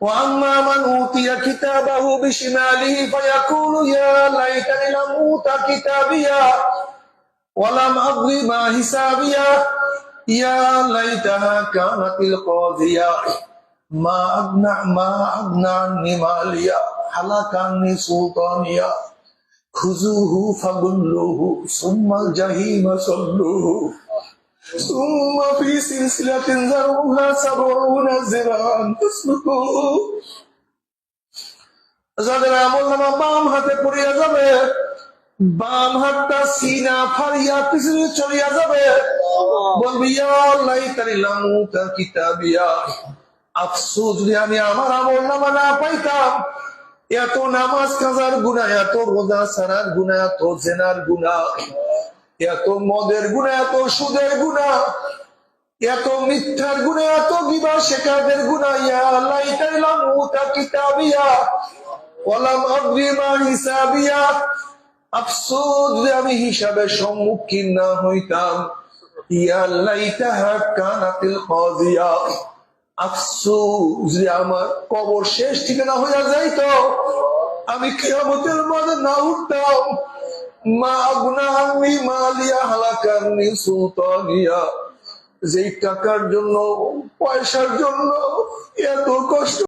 وأما من أوتي كتابه بشماله فيقول يا ليتني لم أوت كتابيا ولم أدر ما حسابيا يا ليتها كانت القاضية ما أغنى عني ماليا هلك عني سلطانيا خذوه فغلوه ثم الجحيم صلوه ثم في سلسلة ذرعها 70 ذراعا فاسلكوه। যাদের আমলনামা বাম হাতে পড়িয়া যাবে, বাম হাতটা সিনা ফাড়িয়া পিছনে চলিয়া যাবে, বলবি ইয়া লাইতানি লাম উতা কিতাবিয়া, আফসোস যদি আমি আমার আমলনামা না পাইতাম। এত নামাজ কাজার গুনাহ, এত রোজা ছাড়ার গুনাহ, এত জেনার গুনাহ, এত মদের গুনাহ, এত সুদের গুনাহ, এত মিথ্যার গুনাহ, এত গিবত শিকারের গুনাহ। ইয়া লাইতানি লাম উতা কিতাবিয়া ওয়ালাম আদরি মা হিসাবিয়া, আফসোস যদি আমি হিসাবের সম্মুখীন না হইতাম। ইয়া লাইতাহা কানাতিল কাযিয়া, আফসোস যদি আমার কবর শেষ ঠিকানা হইয়া যাইতো, আমি কিয়ামতের মাঠে না উঠতাম। মা আগুনা আন্নি মালিয়া হালাকান্নি সুলতানিয়া, যেই টাকার জন্য, পয়সার জন্য এত কষ্ট